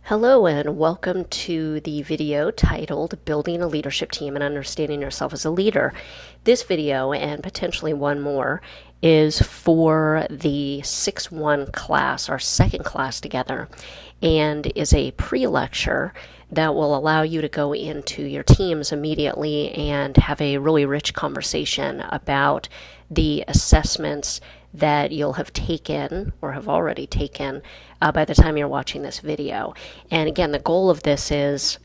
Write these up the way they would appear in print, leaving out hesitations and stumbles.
Hello and welcome to the video titled Building a Leadership Team and Understanding Yourself as a Leader. This video, and potentially one more, is for the 6-1 class, our second class together, and is a pre-lecture that will allow you to go into your teams immediately and have a really rich conversation about the assessments that you'll have taken or have already taken by the time you're watching this video. And again, the goal of this is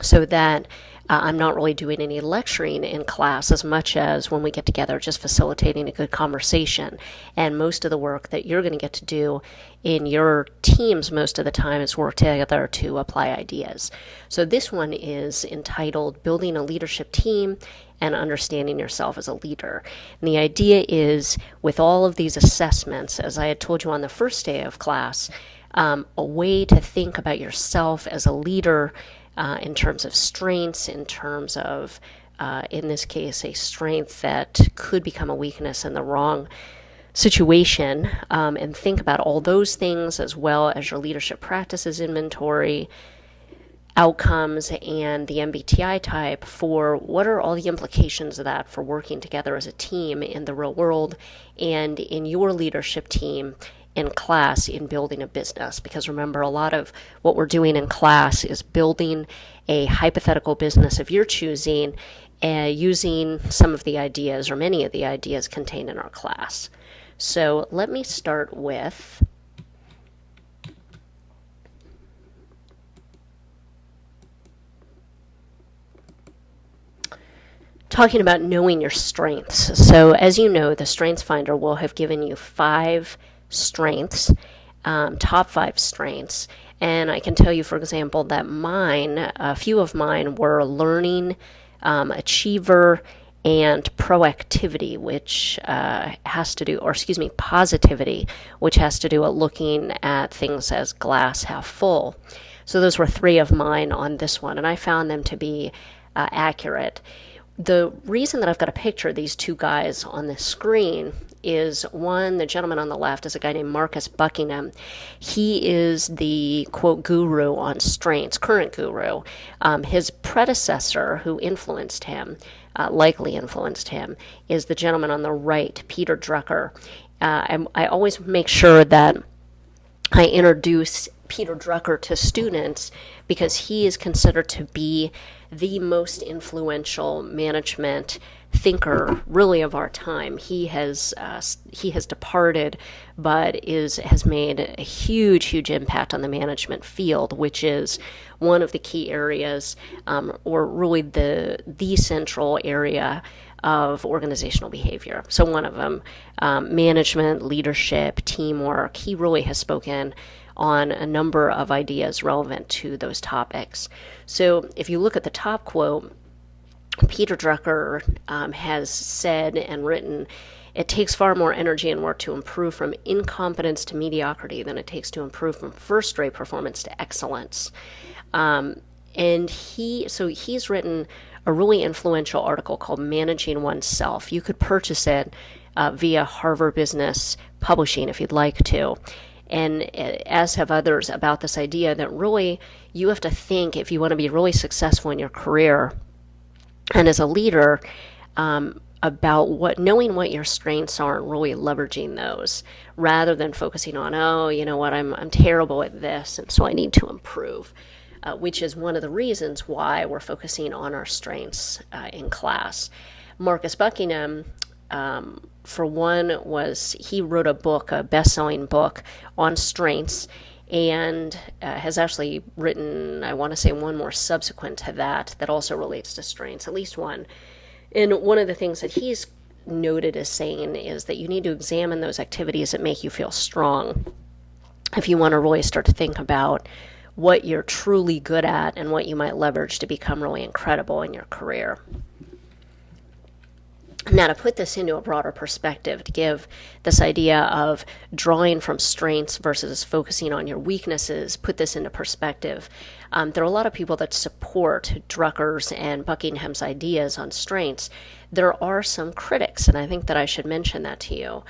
so that I'm not really doing any lecturing in class as much as when we get together, just facilitating a good conversation. And most of the work that you're going to get to do in your teams most of the time is work together to apply ideas. So this one is entitled Building a Leadership Team and Understanding Yourself as a Leader. And the idea is, with all of these assessments, as I had told you on the first day of class, a way to think about yourself as a leader in terms of strengths, in terms of, in this case, a strength that could become a weakness in the wrong situation, and think about all those things as well as your leadership practices inventory, outcomes, and the MBTI type for what are all the implications of that for working together as a team in the real world and in your leadership team in class in building a business. Because remember, a lot of what we're doing in class is building a hypothetical business of your choosing, using some of the ideas or many of the ideas contained in our class. So let me start with talking about knowing your strengths. So as you know, the Strengths Finder will have given you 5 strengths, top 5 strengths. And I can tell you, for example, that a few of mine were learning, achiever, and proactivity, which positivity, which has to do with looking at things as glass half full. So those were 3 of mine on this one, and I found them to be accurate. The reason that I've got a picture of these 2 guys on the screen is, one, the gentleman on the left is a guy named Marcus Buckingham. He is the, quote, guru on strengths, current guru. His predecessor, who likely influenced him, is the gentleman on the right, Peter Drucker. I always make sure that I introduce Peter Drucker to students because he is considered to be the most influential management thinker really of our time. He has departed, but has made a huge impact on the management field, which is one of the key areas, or really the central area of organizational behavior. So one of them, management, leadership, teamwork. He really has spoken on a number of ideas relevant to those topics. So if you look at the top quote, Peter Drucker has said and written, "It takes far more energy and work to improve from incompetence to mediocrity than it takes to improve from first-rate performance to excellence." And he's written a really influential article called Managing Oneself. You could purchase it via Harvard Business Publishing if you'd like to. And as have others, about this idea that really you have to think, if you want to be really successful in your career and as a leader, about knowing what your strengths are and really leveraging those, rather than focusing on, I'm terrible at this, and so I need to improve, which is one of the reasons why we're focusing on our strengths in class. Marcus Buckingham, for one, he wrote a best-selling book on strengths, and has actually written, I want to say, one more subsequent to that also relates to strengths, at least one. And one of the things that he's noted as saying is that you need to examine those activities that make you feel strong if you want to really start to think about what you're truly good at and what you might leverage to become really incredible in your career. Now, to put this into a broader perspective, to give this idea of drawing from strengths versus focusing on your weaknesses, put this into perspective, there are a lot of people that support Drucker's and Buckingham's ideas on strengths. There are some critics, and I think that I should mention that to you.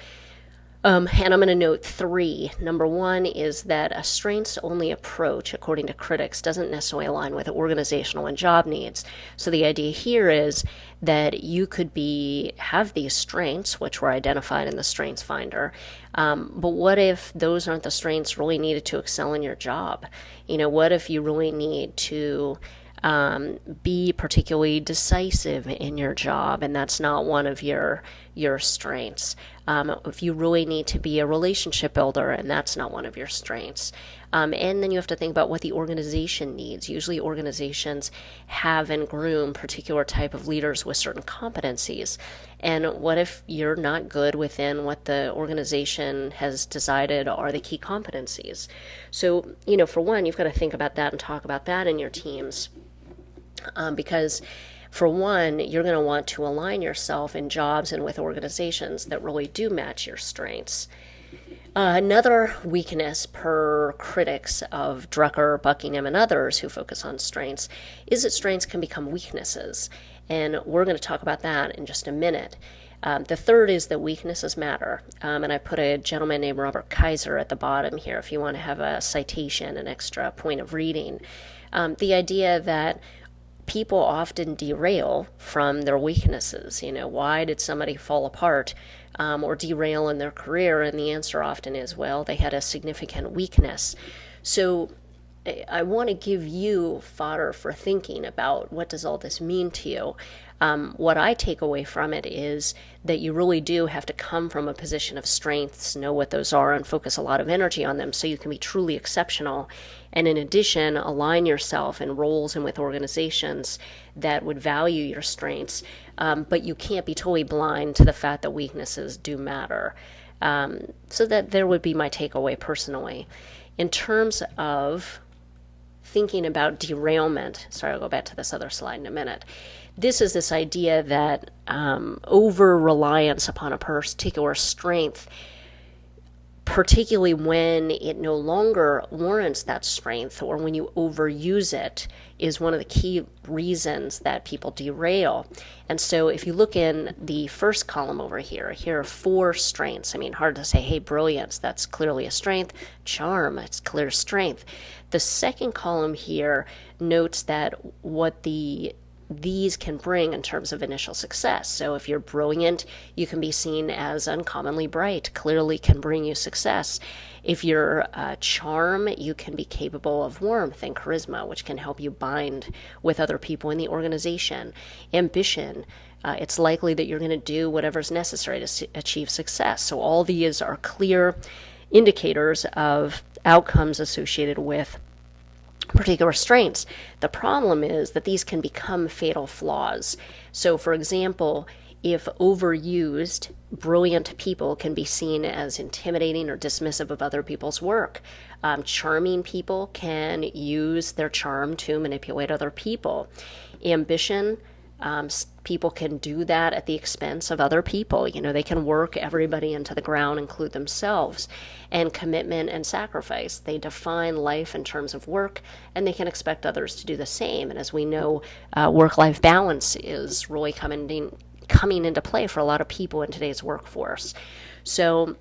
And I'm going to note three. Number one is that a strengths-only approach, according to critics, doesn't necessarily align with organizational and job needs. So the idea here is that you could have these strengths, which were identified in the Strengths Finder, but what if those aren't the strengths really needed to excel in your job? What if you really need to be particularly decisive in your job, and that's not one of your strengths. If you really need to be a relationship builder, and that's not one of your strengths. And then you have to think about what the organization needs. Usually organizations have and groom particular type of leaders with certain competencies. And what if you're not good within what the organization has decided are the key competencies? So, for one, you've got to think about that and talk about that in your teams. Because for one, you're going to want to align yourself in jobs and with organizations that really do match your strengths. Another weakness per critics of Drucker, Buckingham, and others who focus on strengths is that strengths can become weaknesses. And we're going to talk about that in just a minute. The third is that weaknesses matter. And I put a gentleman named Robert Kaiser at the bottom here if you want to have a citation, an extra point of reading. The idea that people often derail from their weaknesses. Why did somebody fall apart or derail in their career? And the answer often is, well, they had a significant weakness. So I want to give you fodder for thinking about what does all this mean to you. What I take away from it is that you really do have to come from a position of strengths, know what those are, and focus a lot of energy on them so you can be truly exceptional. And in addition, align yourself in roles and with organizations that would value your strengths. But you can't be totally blind to the fact that weaknesses do matter. So that there would be my takeaway personally. In terms of thinking about derailment, sorry, I'll go back to this other slide in a minute. This is this idea that over-reliance upon a particular strength, particularly when it no longer warrants that strength or when you overuse it, is one of the key reasons that people derail. And so if you look in the first column over here are 4 strengths. Hard to say, hey, brilliance, that's clearly a strength. Charm, it's clear strength. The second column here notes that what these can bring in terms of initial success. So if you're brilliant, you can be seen as uncommonly bright, clearly can bring you success. If you're charm, you can be capable of warmth and charisma, which can help you bind with other people in the organization. Ambition, it's likely that you're going to do whatever's necessary to achieve success. So all these are clear indicators of outcomes associated with particular strengths. The problem is that these can become fatal flaws. So, for example, if overused, brilliant people can be seen as intimidating or dismissive of other people's work. Charming people can use their charm to manipulate other people. Ambition, people can do that at the expense of other people. They can work everybody into the ground, include themselves. And commitment and sacrifice, they define life in terms of work, and they can expect others to do the same. And as we know, work-life balance is really coming into play for a lot of people in today's workforce. So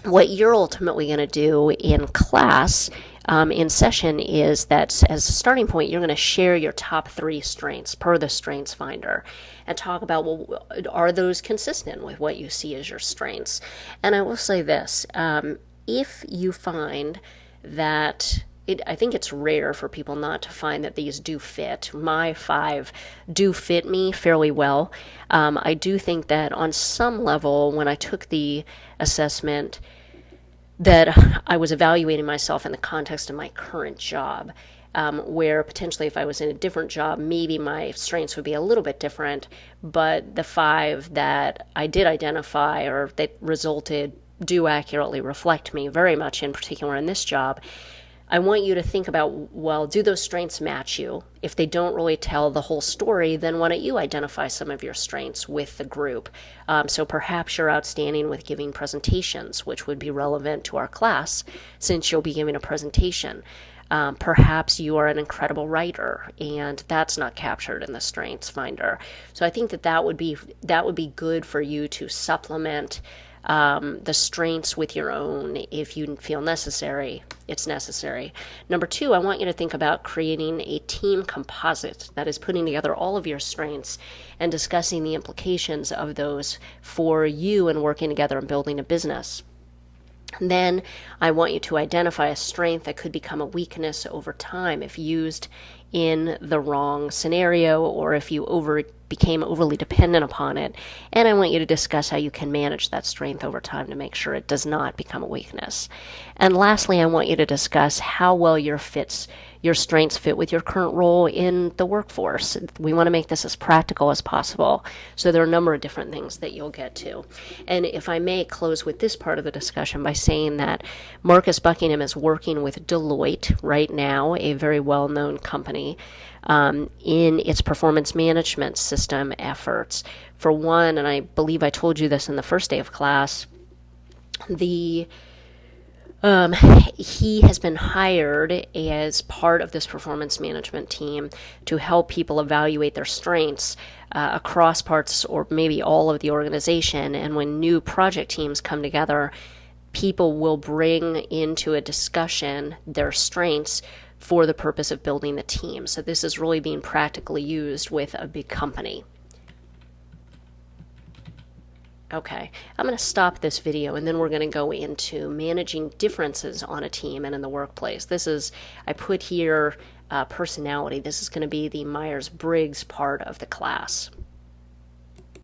what you're ultimately going to do in class, in session, is that as a starting point, you're going to share your top 3 strengths per the Strengths Finder and talk about, well, are those consistent with what you see as your strengths? And I will say this, if you find that I think it's rare for people not to find that these do fit. My 5 do fit me fairly well. I do think that on some level, when I took the assessment, that I was evaluating myself in the context of my current job, where potentially if I was in a different job, maybe my strengths would be a little bit different, but the 5 that I did identify or that resulted do accurately reflect me very much, in particular in this job. I want you to think about, well, do those strengths match you? If they don't really tell the whole story, then why don't you identify some of your strengths with the group? So perhaps you're outstanding with giving presentations, which would be relevant to our class since you'll be giving a presentation. Perhaps you are an incredible writer, and that's not captured in the Strengths Finder. So I think that would be good for you to supplement the strengths with your own. If you feel necessary, it's necessary. Number two, I want you to think about creating a team composite, that is putting together all of your strengths and discussing the implications of those for you and working together and building a business. Then I want you to identify a strength that could become a weakness over time if used in the wrong scenario, or if you became overly dependent upon it. And I want you to discuss how you can manage that strength over time to make sure it does not become a weakness. And lastly, I want you to discuss how well your strengths fit with your current role in the workforce. We want to make this as practical as possible. So there are a number of different things that you'll get to. And if I may close with this part of the discussion by saying that Marcus Buckingham is working with Deloitte right now, a very well-known company, in its performance management system efforts. For one, and I believe I told you this in the first day of class, he has been hired as part of this performance management team to help people evaluate their strengths across parts or maybe all of the organization. And when new project teams come together, people will bring into a discussion their strengths for the purpose of building the team. So this is really being practically used with a big company. Okay, I'm going to stop this video and then we're going to go into managing differences on a team and in the workplace. I put here personality. This is going to be the Myers-Briggs part of the class.